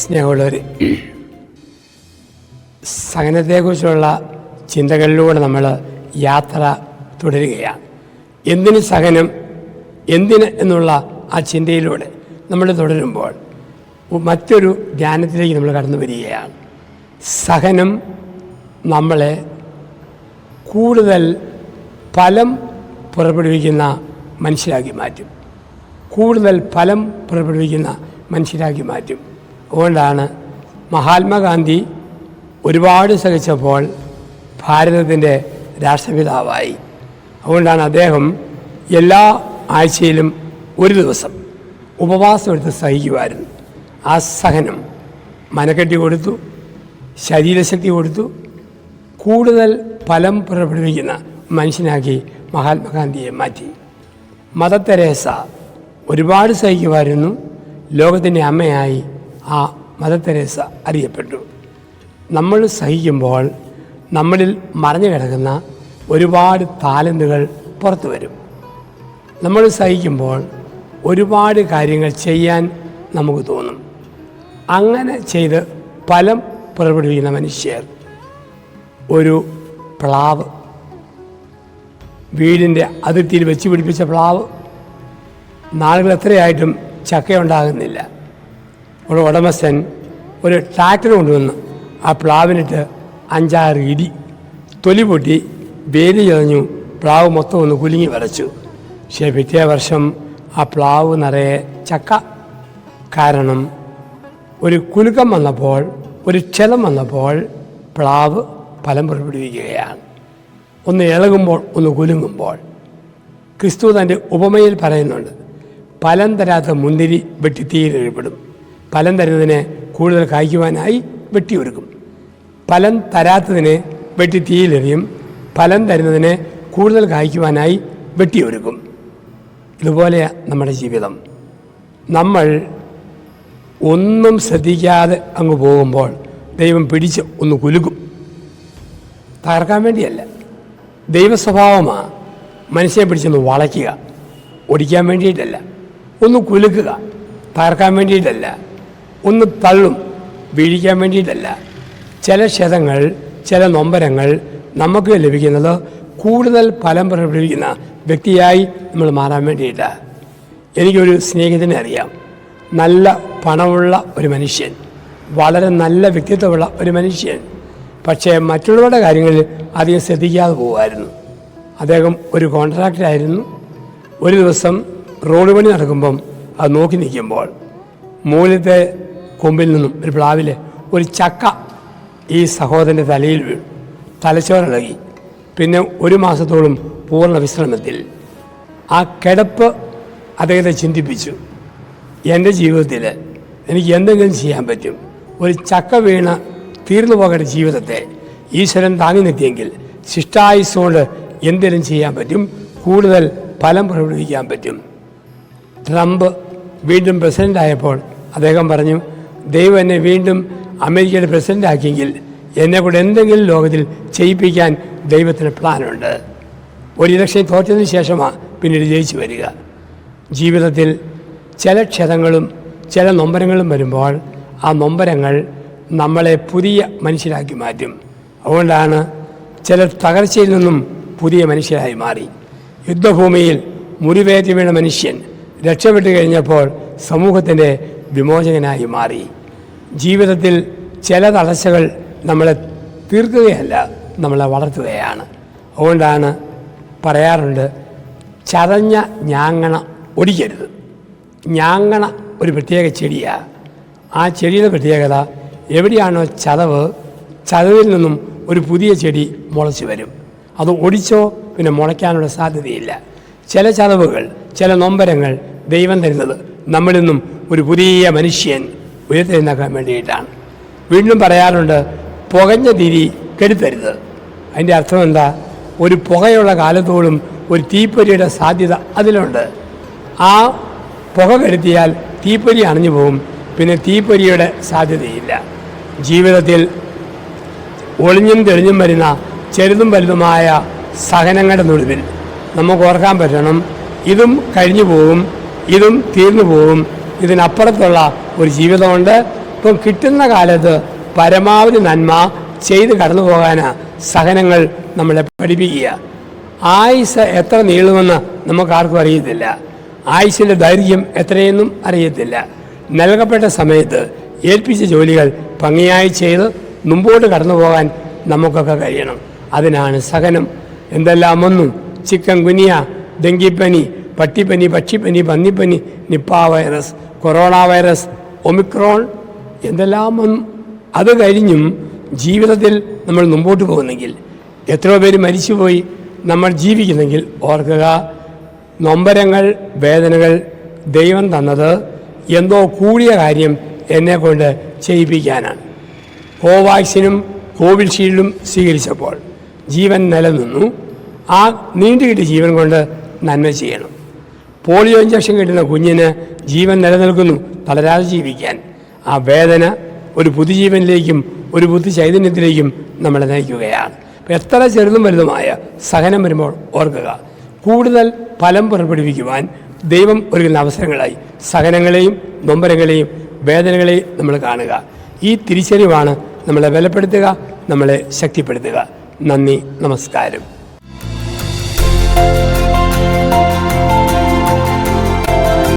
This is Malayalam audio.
സ്നേഹമുള്ളവർ, സഹനത്തെക്കുറിച്ചുള്ള ചിന്തകളിലൂടെ നമ്മൾ യാത്ര തുടരുകയാണ്. എന്തിന് സഹനം, എന്തിന് എന്നുള്ള ആ ചിന്തയിലൂടെ നമ്മൾ തുടരുമ്പോൾ മറ്റൊരു ധ്യാനത്തിലേക്ക് നമ്മൾ കടന്നു വരികയാണ്. സഹനം നമ്മളെ കൂടുതൽ ഫലം പുറപ്പെടുവിക്കുന്ന മനുഷ്യരാക്കി മാറ്റും. കൂടുതൽ ഫലം പുറപ്പെടുവിക്കുന്ന മനുഷ്യരാക്കി മാറ്റും. അതുകൊണ്ടാണ് മഹാത്മാഗാന്ധി ഒരുപാട് സഹിച്ചപ്പോൾ ഭാരതത്തിൻ്റെ രാഷ്ട്രപിതാവായി. അതുകൊണ്ടാണ് അദ്ദേഹം എല്ലാ ആഴ്ചയിലും ഒരു ദിവസം ഉപവാസം എടുത്ത് സഹിക്കുമായിരുന്നു. ആ സഹനം മനക്കെട്ടി കൊടുത്തു, ശരീരശക്തി കൊടുത്തു, കൂടുതൽ ഫലം പുറപ്പെടുവിക്കുന്ന മനുഷ്യനാക്കി മഹാത്മാഗാന്ധിയെ മാറ്റി. മദർ തെരേസ ഒരുപാട് സഹിക്കുമായിരുന്നു. ലോകത്തിൻ്റെ അമ്മയായി ആ മദർ തെരേസ അറിയപ്പെട്ടു. നമ്മൾ സഹിക്കുമ്പോൾ നമ്മളിൽ മറഞ്ഞു കിടക്കുന്ന ഒരുപാട് ടാലൻറ്റുകൾ പുറത്തു വരും. നമ്മൾ സഹിക്കുമ്പോൾ ഒരുപാട് കാര്യങ്ങൾ ചെയ്യാൻ നമുക്ക് തോന്നും. അങ്ങനെ ചെയ്ത് ഫലം പുറപ്പെടുവിക്കുന്ന മനുഷ്യർ. ഒരു പ്ലാവ്, വീടിൻ്റെ അതിർത്തിയിൽ വെച്ച് പിടിപ്പിച്ച പ്ലാവ്, നാളുകൾ എത്രയായിട്ടും ചക്കയുണ്ടാകുന്നില്ല. ഒരു ഉടമസ്ഥൻ ഒരു ട്രാക്ടർ കൊണ്ടുവന്ന് ആ പ്ലാവിനിട്ട് 5-6 ഇടി, തൊലി പൊട്ടി, വേലി ചതഞ്ഞു, പ്ലാവ് മൊത്തം ഒന്ന് കുലുങ്ങി വരച്ചു. പക്ഷേ പിറ്റേ വർഷം ആ പ്ലാവ് നിറയെ ചക്ക. കാരണം ഒരു കുലുക്കം വന്നപ്പോൾ, ഒരു ക്ഷതം വന്നപ്പോൾ പ്ലാവ് ഫലം പുറപ്പെടുവിക്കുകയാണ്. ഒന്ന് ഇളകുമ്പോൾ, ഒന്ന് കുലുങ്ങുമ്പോൾ. ക്രിസ്തു തൻ്റെ ഉപമയിൽ പറയുന്നുണ്ട്, ഫലം തരാത്ത മുന്തിരി വെട്ടി തീയിലെഴുപ്പെടും. ഫലം തരുന്നതിനെ കൂടുതൽ കായ്ക്കുവാനായി വെട്ടിയൊരുക്കും. ഫലം തരാത്തതിനെ വെട്ടി തീയിലെറിയും. ഫലം തരുന്നതിനെ കൂടുതൽ കായ്ക്കുവാനായി വെട്ടിയൊരുക്കും. ഇതുപോലെയാണ് നമ്മുടെ ജീവിതം. നമ്മൾ ഒന്നും ശ്രദ്ധിക്കാതെ അങ്ങ് പോകുമ്പോൾ ദൈവം പിടിച്ച് ഒന്ന് കുലുക്കും. തകർക്കാൻ വേണ്ടിയല്ല, ദൈവസ്വഭാവമാണ് മനുഷ്യനെ പിടിച്ചൊന്ന് വളയ്ക്കുക. ഒടിക്കാൻ വേണ്ടിയിട്ടല്ല, ഒന്ന് കുലുക്കുക. തകർക്കാൻ വേണ്ടിയിട്ടല്ല, ഒന്ന് തള്ളും, വീഴിക്കാൻ വേണ്ടിയിട്ടല്ല. ചില ക്ഷതങ്ങൾ, ചില നൊമ്പരങ്ങൾ നമുക്ക് ലഭിക്കുന്നത് കൂടുതൽ ഫലം പുറപ്പെടുവിക്കുന്ന വ്യക്തിയായി നമ്മൾ മാറാൻ വേണ്ടിയിട്ടാണ്. എനിക്കൊരു സ്നേഹിതനെ അറിയാം. നല്ല പണമുള്ള ഒരു മനുഷ്യൻ, വളരെ നല്ല വ്യക്തിത്വമുള്ള ഒരു മനുഷ്യൻ. പക്ഷേ മറ്റുള്ളവരുടെ കാര്യങ്ങളിൽ അധികം ശ്രദ്ധിക്കാതെ പോകുമായിരുന്നു. അദ്ദേഹം ഒരു കോൺട്രാക്ടറായിരുന്നു. ഒരു ദിവസം റോഡ് പണി നടക്കുമ്പം അത് നോക്കി നിൽക്കുമ്പോൾ മൂലത്തെ കൊമ്പിൽ നിന്നും ഒരു പ്ലാവിലെ ഒരു ചക്ക ഈ സഹോദരൻ്റെ തലയിൽ വീണു. തലച്ചോറിളകി. പിന്നെ 1 മാസത്തോളം പൂർണ്ണ വിശ്രമത്തിൽ. ആ കിടപ്പ് അദ്ദേഹത്തെ ചിന്തിപ്പിച്ചു. എൻ്റെ ജീവിതത്തിൽ എനിക്ക് എന്തെങ്കിലും ചെയ്യാൻ പറ്റും. ഒരു ചക്ക വീണ് തീർന്നു പോകേണ്ട ജീവിതത്തെ ഈശ്വരൻ താങ്ങി നിർത്തിയെങ്കിൽ ശിഷ്ടായുസ്സുകൊണ്ട് എന്തെങ്കിലും ചെയ്യാൻ പറ്റും, കൂടുതൽ ഫലം പുറപ്പെടുവിക്കാൻ പറ്റും. ട്രംപ് വീണ്ടും പ്രസിഡൻ്റായപ്പോൾ അദ്ദേഹം പറഞ്ഞു, ദൈവം എന്നെ വീണ്ടും അമേരിക്കയുടെ പ്രസിഡൻ്റാക്കിയെങ്കിൽ എന്നെ കൂടെ എന്തെങ്കിലും ലോകത്തിൽ ചെയ്യിപ്പിക്കാൻ ദൈവത്തിന് പ്ലാനുണ്ട്. ഒരു ഇലക്ഷൻ തോറ്റതിന് ശേഷമാണ് പിന്നീട് ജയിച്ചു വരിക. ജീവിതത്തിൽ ചില ക്ഷതങ്ങളും ചില നൊമ്പരങ്ങളും വരുമ്പോൾ ആ നൊമ്പരങ്ങൾ നമ്മളെ പുതിയ മനുഷ്യരാക്കി മാറ്റും. അതുകൊണ്ടാണ് ചിലർ തകർച്ചയിൽ നിന്നും പുതിയ മനുഷ്യരായി മാറി. യുദ്ധഭൂമിയിൽ മുറിവേറ്റ് വീണ മനുഷ്യൻ രക്ഷപ്പെട്ടു കഴിഞ്ഞപ്പോൾ സമൂഹത്തിൻ്റെ വിമോചകനായി മാറി. ജീവിതത്തിൽ ചില തടസ്സങ്ങൾ നമ്മളെ തീർക്കുകയല്ല, നമ്മളെ വളർത്തുകയാണ്. അതുകൊണ്ടാണ് പറയാറുണ്ട്, ചതഞ്ഞ ഞാങ്ങണ ഒടിക്കരുത്. ഞാങ്ങണ ഒരു പ്രത്യേക ചെടിയാണ്. ആ ചെടിയുടെ പ്രത്യേകത, എവിടെയാണോ ചതവ്, ചതവിൽ നിന്നും ഒരു പുതിയ ചെടി മുളച്ച് വരും. അത് ഒടിച്ചോ പിന്നെ മുളയ്ക്കാനുള്ള സാധ്യതയില്ല. ചില ചതവുകൾ, ചില നൊമ്പരങ്ങൾ ദൈവം തരുന്നത് നമ്മളിൽ നിന്നും ഒരു പുതിയ മനുഷ്യൻ ഉയർത്തെഴുന്നേക്കാൻ വേണ്ടിയിട്ടാണ്. വീണ്ടും പറയാറുണ്ട്, പുകഞ്ഞ തിരി കെടുത്തരുത്. അതിൻ്റെ അർത്ഥം എന്താ? ഒരു പുകയുള്ള കാലത്തോളം ഒരു തീപ്പൊരിയുടെ സാധ്യത അതിലുണ്ട്. ആ പുക കെടുത്തിയാൽ തീപ്പൊരി അണഞ്ഞു പോകും, പിന്നെ തീപ്പൊരിയുടെ സാധ്യതയില്ല. ജീവിതത്തിൽ ഒളിഞ്ഞും തെളിഞ്ഞും വരുന്ന ചെറുതും വലുതുമായ സഹനങ്ങളുടെ നടുവിൽ നമുക്ക് ഓർക്കാൻ പറ്റണം, ഇതും കഴിഞ്ഞു പോകും, ഇതും തീർന്നു പോകും, ഇതിനപ്പുറത്തുള്ള ഒരു ജീവിതമുണ്ട്. ഇപ്പം കിട്ടുന്ന കാലത്ത് പരമാവധി നന്മ ചെയ്ത് കടന്നു പോകാനാണ് സഹനങ്ങൾ നമ്മളെ പഠിപ്പിക്കുക. ആയുസ് എത്ര നീളുമെന്ന് നമുക്കാർക്കും അറിയത്തില്ല. ആയുസിൻ്റെ ദൈർഘ്യം എത്രയെന്നും അറിയത്തില്ല. നൽകപ്പെട്ട സമയത്ത് ഏൽപ്പിച്ച ജോലികൾ ഭംഗിയായി ചെയ്ത് മുമ്പോട്ട് കടന്നു പോകാൻ നമുക്കൊക്കെ കഴിയണം. അതിനാണ് സഹനം. എന്തെല്ലാം വന്നു: ചിക്കൻ ഗുനിയ, ഡെങ്കിപ്പനി, പട്ടിപ്പനി, പക്ഷിപ്പനി, പന്നിപ്പനി, Nipah virus, corona virus, Omicron, എന്തെല്ലാം വന്നു. അത് കഴിഞ്ഞും ജീവിതത്തിൽ നമ്മൾ മുമ്പോട്ട് പോകുന്നെങ്കിൽ, എത്രയോ പേര് മരിച്ചുപോയി, നമ്മൾ ജീവിക്കുന്നെങ്കിൽ ഓർക്കുക, നൊമ്പരങ്ങൾ, വേദനകൾ ദൈവം തന്നത് എന്തോ കൂടിയ കാര്യം എന്നെക്കൊണ്ട് ചെയ്യിപ്പിക്കാനാണ്. കോവാക്സിനും കോവിഷീൽഡും സ്വീകരിച്ചപ്പോൾ ജീവൻ നിലനിന്നു. ആ നീണ്ടുകിട്ടിയ ജീവൻ കൊണ്ട് നന്മ ചെയ്യണം. പോളിയോ ഇഞ്ചക്ഷൻ കിട്ടുന്ന കുഞ്ഞിന് ജീവൻ നിലനിൽക്കുന്നു, തളരാതെ ജീവിക്കാൻ. ആ വേദന ഒരു പുതുജീവനിലേക്കും ഒരു പുതു ചൈതന്യത്തിലേക്കും നമ്മളെ നയിക്കുകയാണ്. അപ്പോൾ എത്ര ചെറുതും വലുതുമായ സഹനം വരുമ്പോൾ ഓർക്കുക, കൂടുതൽ ഫലം പുറപ്പെടുവിക്കുവാൻ ദൈവം ഒരുക്കുന്ന അവസരങ്ങളായി സഹനങ്ങളെയും നൊമ്പരങ്ങളെയും വേദനകളെയും നമ്മൾ കാണുക. ഈ തിരിച്ചറിവാണ് നമ്മളെ ബലപ്പെടുത്തുക, നമ്മളെ ശക്തിപ്പെടുത്തുക. നന്ദി, നമസ്കാരം.